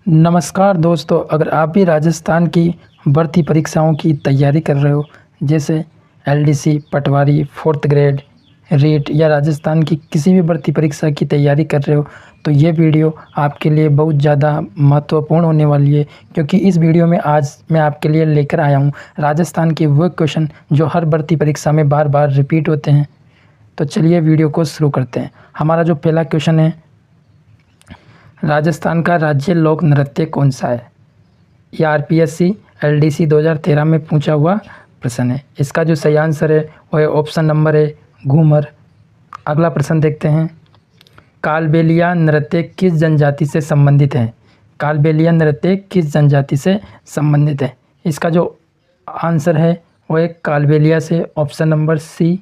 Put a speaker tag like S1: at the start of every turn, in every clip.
S1: नमस्कार दोस्तों, अगर आप भी राजस्थान की भर्ती परीक्षाओं की तैयारी कर रहे हो, जैसे एलडीसी, पटवारी, फोर्थ ग्रेड, रीट या राजस्थान की किसी भी भर्ती परीक्षा की तैयारी कर रहे हो, तो ये वीडियो आपके लिए बहुत ज़्यादा महत्वपूर्ण होने वाली है। क्योंकि इस वीडियो में आज मैं आपके लिए लेकर आया हूँ राजस्थान के वो क्वेश्चन जो हर भर्ती परीक्षा में बार बार रिपीट होते हैं। तो चलिए वीडियो को शुरू करते हैं। हमारा जो पहला क्वेश्चन है, राजस्थान का राज्य लोक नृत्य कौन सा है? ये आरपीएससी एलडीसी 2013 में पूछा हुआ प्रश्न है। इसका जो सही आंसर है वो है ऑप्शन नंबर है घूमर। अगला प्रश्न देखते हैं, कालबेलिया नृत्य किस जनजाति से संबंधित है? कालबेलिया नृत्य किस जनजाति से संबंधित है? इसका जो आंसर है वो है कालबेलिया से, option number C.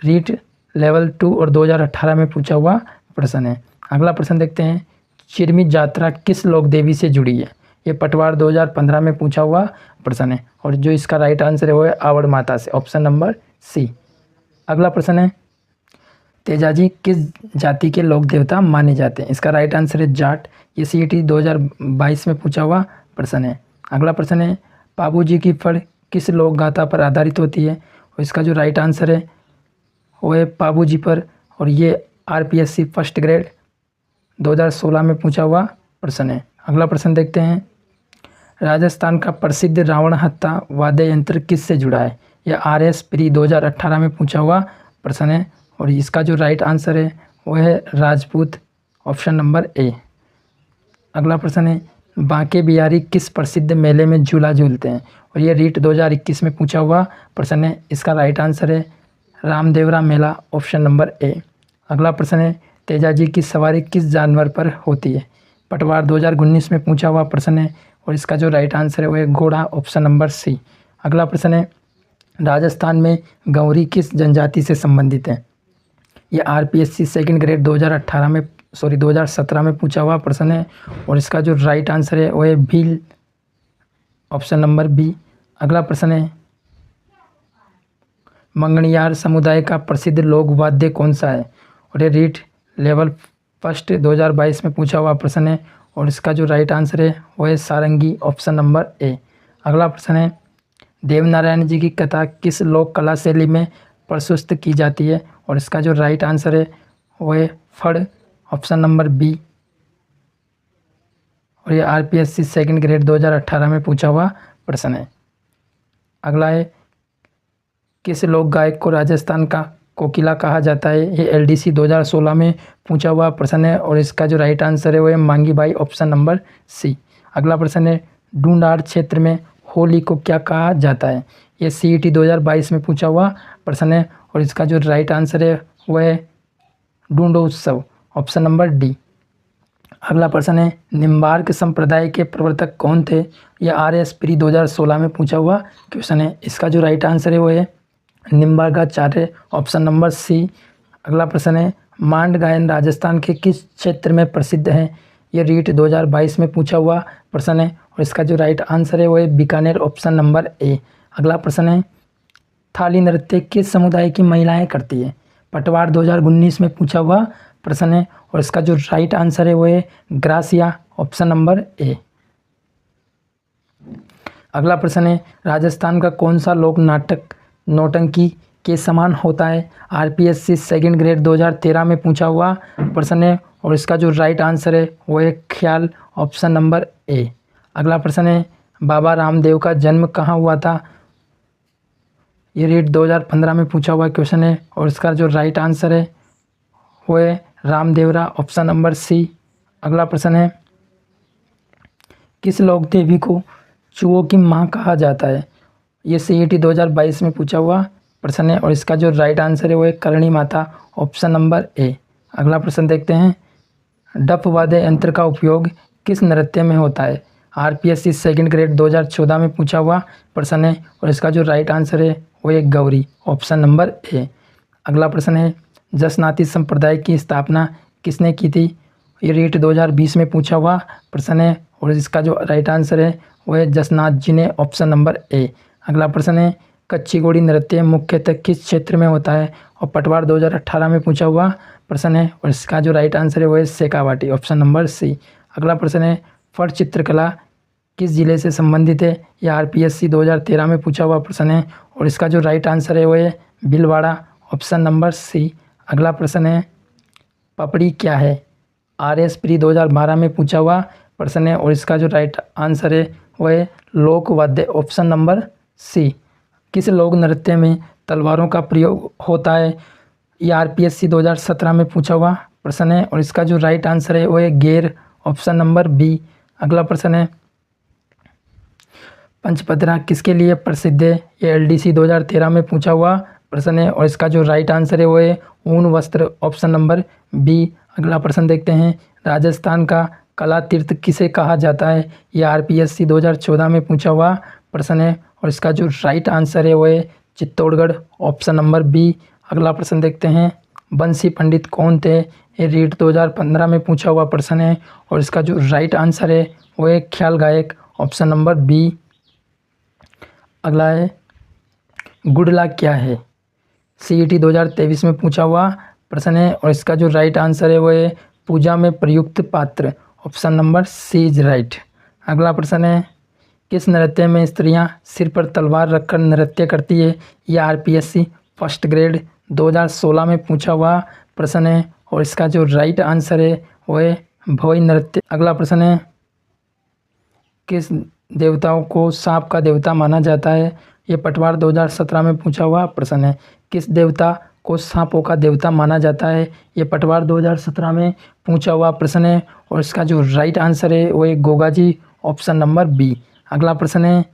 S1: REET level 2 और 2018 में पूछा हुआ प्रश्न है। अगला प्रश्न देखते हैं, चिरमी यात्रा किस लोक देवी से जुड़ी है? ये पटवार 2015 में पूछा हुआ प्रश्न है और जो इसका राइट आंसर है वो है आवड़ माता से, ऑप्शन नंबर सी। अगला प्रश्न है, तेजाजी किस जाति के लोक देवता माने जाते हैं? इसका राइट आंसर है जाट। ये सीईटी 2022 में पूछा हुआ प्रश्न है। अगला प्रश्न है, पाबूजी की फड़ किस लोक गाथा पर आधारित होती है? और इसका जो राइट आंसर है वो है पाबूजी पर, और ये आरपीएससी फर्स्ट ग्रेड 2016 में पूछा हुआ प्रश्न है। अगला प्रश्न देखते हैं, राजस्थान का प्रसिद्ध रावण हत्था वाद्य यंत्र किससे जुड़ा है? यह आरएस प्री 2018 में पूछा हुआ प्रश्न है और इसका जो राइट आंसर है वो है राजपूत, ऑप्शन नंबर ए। अगला प्रश्न है, बांके बिहारी किस प्रसिद्ध मेले में झूला झूलते हैं? और ये रीट 2021 में पूछा हुआ प्रश्न है। इसका राइट आंसर है रामदेवरा मेला, ऑप्शन नंबर ए। अगला प्रश्न है, तेजाजी की सवारी किस जानवर पर होती है? पटवार 2019 में पूछा हुआ प्रश्न है और इसका जो राइट आंसर है वो है घोड़ा, ऑप्शन नंबर सी। अगला प्रश्न है, राजस्थान में गौरी किस जनजाति से संबंधित है? ये आरपीएससी सेकंड ग्रेड 2017 में पूछा हुआ प्रश्न है और इसका जो राइट आंसर है वो है भील, ऑप्शन नंबर बी। अगला प्रश्न है, मंगणियार समुदाय का प्रसिद्ध लोक वाद्य कौन सा है? और ये रीट लेवल फर्स्ट 2022 में पूछा हुआ प्रश्न है और इसका जो राइट आंसर है वो है सारंगी, ऑप्शन नंबर ए। अगला प्रश्न है, देवनारायण जी की कथा किस लोक कला शैली में प्रस्तुत की जाती है? और इसका जो राइट आंसर है वो है फड़, ऑप्शन नंबर बी। और ये आरपीएससी सेकंड ग्रेड 2018 में पूछा हुआ प्रश्न है। अगला है, किस लोक गायक को राजस्थान का कोकिला कहा जाता है? ये एलडीसी 2016 में पूछा हुआ प्रश्न है और इसका जो राइट आंसर है वो है मांगी बाई, ऑप्शन नंबर सी। अगला प्रश्न है, ढूंढाड़ क्षेत्र में होली को क्या कहा जाता है? ये सीईटी 2022 में पूछा हुआ प्रश्न है और इसका जो राइट आंसर है वो है ढूंढो उत्सव, ऑप्शन नंबर डी। अगला प्रश्न है, निम्बार्क संप्रदाय के प्रवर्तक कौन थे? यह आरएस प्री 2016 में पूछा हुआ क्वेश्चन है। इसका जो राइट आंसर है वो है निम्बार्काचार्य, ऑप्शन नंबर सी। अगला प्रश्न है, मांड गायन राजस्थान के किस क्षेत्र में प्रसिद्ध है? ये रीट 2022 में पूछा हुआ प्रश्न है और इसका जो राइट आंसर है वो है बीकानेर, ऑप्शन नंबर ए। अगला प्रश्न है, थाली नृत्य किस समुदाय की महिलाएं करती है? पटवार 2019 में पूछा हुआ प्रश्न है और इसका जो राइट आंसर है वो है ग्रासिया, ऑप्शन नंबर ए। अगला प्रश्न है, राजस्थान का कौन सा लोक नाटक नौटंकी के समान होता है? आरपीएससी सेकंड ग्रेड 2013 में पूछा हुआ प्रश्न है और इसका जो राइट आंसर है वो है ख्याल, ऑप्शन नंबर ए। अगला प्रश्न है, बाबा रामदेव का जन्म कहाँ हुआ था? ये रीट 2015 में पूछा हुआ क्वेश्चन है और इसका जो राइट आंसर है वो है रामदेवरा, ऑप्शन नंबर सी। अगला प्रश्न है, किस लोक देवी को चूहों की माँ कहा जाता है? ये सीईटी 2022 में पूछा हुआ प्रश्न है और इसका जो राइट आंसर है वो है Karni Mata, option number A. अगला प्रश्न देखते हैं, डफ वाद्य यंत्र का उपयोग किस नृत्य में होता है? आरपीएससी सेकंड ग्रेड 2014 में पूछा हुआ प्रश्न है और इसका जो राइट आंसर है वो है गौरी, ऑप्शन नंबर ए। अगला प्रश्न है, जसनाती संप्रदाय की स्थापना किसने की थी? ये रीट 2020 में पूछा हुआ प्रश्न है और इसका जो राइट आंसर है वो है जसनाथ जी ने, ऑप्शन नंबर ए। अगला प्रश्न है, कच्ची घोड़ी नृत्य मुख्यतः किस क्षेत्र में होता है? और पटवार 2018 में पूछा हुआ प्रश्न है और इसका जो राइट आंसर है वो है शेखावाटी, ऑप्शन नंबर सी। अगला प्रश्न है, फट चित्रकला किस जिले से संबंधित है? यह आरपीएससी 2013 में पूछा हुआ प्रश्न है और इसका जो राइट आंसर है वो है भीलवाड़ा, ऑप्शन नंबर सी। अगला प्रश्न है पपड़ी क्या है? आरएस प्री 2012 में पूछा हुआ प्रश्न है और इसका जो राइट आंसर है वो है लोक वाद्य, ऑप्शन नंबर सी। किस लोक नृत्य में तलवारों का प्रयोग होता है? ये आरपीएससी 2017 में पूछा हुआ प्रश्न है और इसका जो राइट आंसर है वो है गेर, ऑप्शन नंबर बी। अगला प्रश्न है पंचपदरा किसके लिए प्रसिद्ध है? ये एलडीसी 2013 में पूछा हुआ प्रश्न है और इसका जो राइट आंसर है वो है ऊन वस्त्र, ऑप्शन नंबर बी। अगला प्रश्न देखते हैं राजस्थान का कला तीर्थ किसे कहा जाता है? ये आरपीएससी 2014 में पूछा हुआ प्रश्न है और इसका जो राइट आंसर है वो है चित्तौड़गढ़, ऑप्शन नंबर बी। अगला प्रश्न देखते हैं बंसी पंडित कौन थे? ये रीट 2015 में पूछा हुआ प्रश्न है और इसका जो राइट आंसर है वो है ख्याल गायक, ऑप्शन नंबर बी। अगला है गुडला क्या है? सीईटी 2023 में पूछा हुआ प्रश्न है और इसका जो राइट आंसर है वो है पूजा में प्रयुक्त पात्र, option number C is right. अगला प्रश्न है किस नृत्य में स्त्रियां सिर पर तलवार रखकर नृत्य करती है? यह आरपीएससी फर्स्ट ग्रेड 2016 में पूछा हुआ प्रश्न है और इसका जो राइट आंसर है वो है भोई नृत्य। अगला प्रश्न है किस देवताओं को सांप का देवता माना जाता है? ये पटवार 2017 में पूछा हुआ प्रश्न है। किस देवता को सांपों का देवता माना जाता है? ये पटवार 2017 में पूछा हुआ प्रश्न है और इसका जो राइट आंसर है वो है Goga ji, option number B. अगला प्रश्न है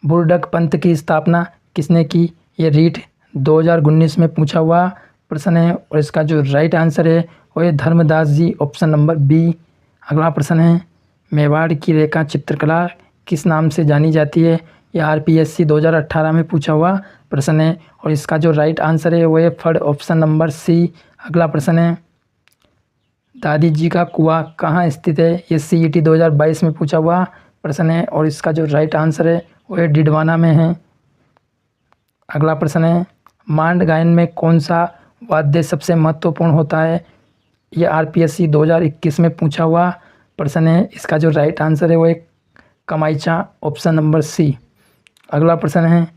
S1: बुर्डक पंथ की स्थापना किसने की? ये रीट 2019 में पूछा हुआ प्रश्न है और इसका जो राइट आंसर है वो है धर्मदास जी, ऑप्शन नंबर बी। अगला प्रश्न है मेवाड़ की रेखा चित्रकला किस नाम से जानी जाती है? यह आरपीएससी 2018 में पूछा हुआ प्रश्न है और इसका जो राइट आंसर है वो है फड़, ऑप्शन नंबर सी। अगला प्रश्न है दादी जी का कुआं कहाँ स्थित है? ये सीईटी 2022 में पूछा हुआ प्रश्न है और इसका जो राइट आंसर है वो है डिडवाना में है। अगला प्रश्न है मांड गायन में कौन सा वाद्य सबसे महत्वपूर्ण होता है? ये आरपीएससी 2021 में पूछा हुआ प्रश्न है। इसका जो राइट आंसर है वो है कमाईचा, ऑप्शन नंबर सी। अगला प्रश्न है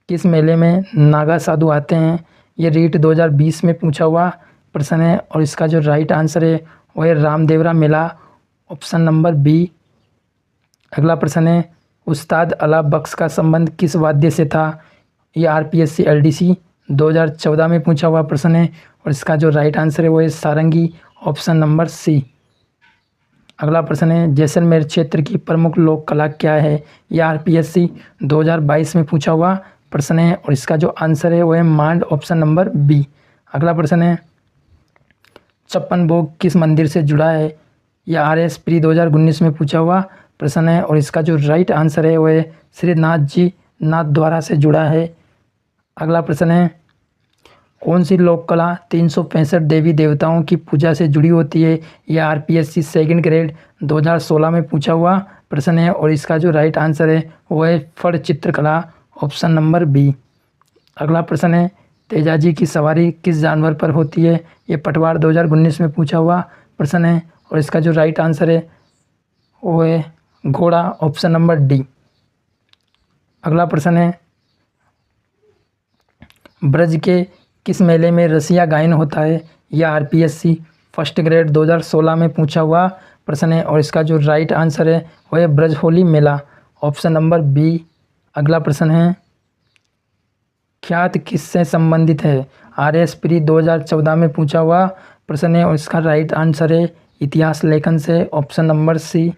S1: किस मेले में नागा साधु आते हैं? ये रीट 2020 में पूछा हुआ प्रश्न है और इसका जो राइट आंसर है वो है रामदेवरा मेला, ऑप्शन नंबर बी। अगला प्रश्न है उस्ताद अला बख्श का संबंध किस वाद्य से था? ये आरपीएससी एलडीसी 2014 में पूछा हुआ प्रश्न है और इसका जो राइट आंसर है वो है सारंगी, ऑप्शन नंबर सी। अगला प्रश्न है जैसलमेर क्षेत्र की प्रमुख लोक कला क्या है? यह आरपीएससी 2022 में पूछा हुआ प्रश्न है और इसका जो आंसर है वो है मांड, ऑप्शन नंबर बी। अगला प्रश्न है छप्पन भोग किस मंदिर से जुड़ा है? यह आरएस प्री 2019 में पूछा हुआ प्रश्न है और इसका जो राइट आंसर है वो है श्रीनाथ जी नाथद्वारा से जुड़ा है। अगला प्रश्न है कौन सी लोक कला 365 देवी देवताओं की पूजा से जुड़ी होती है? यह आरपीएससी सेकंड ग्रेड 2016 में पूछा हुआ प्रश्न है और इसका जो राइट आंसर है वो है फड़ चित्रकला, ऑप्शन नंबर बी। अगला प्रश्न है तेजाजी की सवारी किस जानवर पर होती है? ये पटवार 2019 में पूछा हुआ प्रश्न है और इसका जो राइट आंसर है वो है घोड़ा, ऑप्शन नंबर डी। अगला प्रश्न है ब्रज के किस मेले में रसिया गायन होता है? यह आरपीएससी फर्स्ट ग्रेड 2016 में पूछा हुआ प्रश्न है और इसका जो राइट आंसर है वो है ब्रज होली मेला, ऑप्शन नंबर बी। अगला प्रश्न है ख्यात किससे संबंधित है? आरएस प्री 2014 में पूछा हुआ प्रश्न है और इसका राइट आंसर है इतिहास लेखन से, ऑप्शन नंबर सी।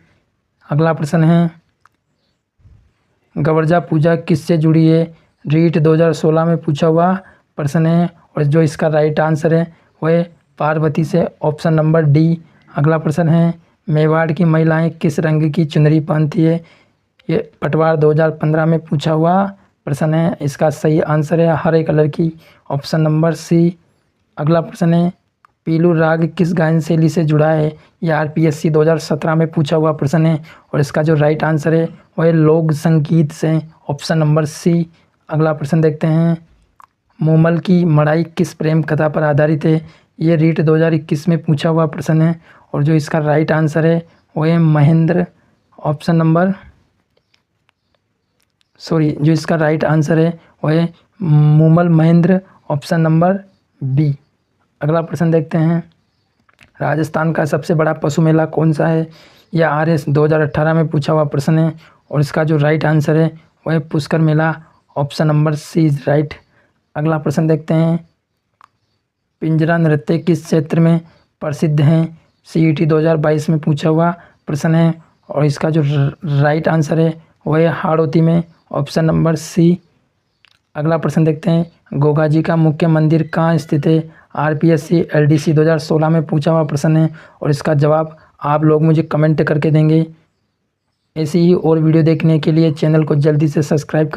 S1: अगला प्रश्न है गवर्जा पूजा किससे जुड़ी है? रीट 2016 में पूछा हुआ प्रश्न है और जो इसका राइट आंसर है वह है पार्वती से, ऑप्शन नंबर डी। अगला प्रश्न है मेवाड़ की महिलाएं किस रंग की चुनरी पहनती है? ये पटवार 2015 में पूछा हुआ प्रश्न है। इसका सही आंसर है हरे कलर की, ऑप्शन नंबर सी। अगला प्रश्न है पीलू राग किस गायन शैली से जुड़ा है? यह आरपीएससी 2017 में पूछा हुआ प्रश्न है और इसका जो राइट आंसर है वह है लोक संगीत से, ऑप्शन नंबर सी। अगला प्रश्न देखते हैं मूमल की मड़ाई किस प्रेम कथा पर आधारित है? ये रीट 2021 में पूछा हुआ प्रश्न है और जो इसका राइट आंसर है वो है महेंद्र। ऑप्शन नंबर जो इसका राइट आंसर है वो है Moomal Mahendra. Option number B. अगला प्रश्न देखते हैं। राजस्थान का सबसे बड़ा पशु मेला कौन सा है? यह RS 2018 में पूछा हुआ प्रश्न है और इसका जो राइट आंसर है वह है Pushkar Mela. Option number C is right. अगला प्रश्न देखते हैं। पिंजरा नृत्य किस क्षेत्र में प्रसिद्ध हैं? CET 2022 में पूछा हुआ प्रश्न है और इसका जो राइट आंसर है वह है हाड़ौती में। Option number C. अगला प्रश्न देखते हैं। गोगा जी का मुख्य मंदिर कहाँ स्थित है? RPSC LDC 2016 में पूछा हुआ प्रश्न है और इसका जवाब आप लोग मुझे कमेंट करके देंगे। ऐसी ही और वीडियो देखने के लिए चैनल को जल्दी से सब्सक्राइब कर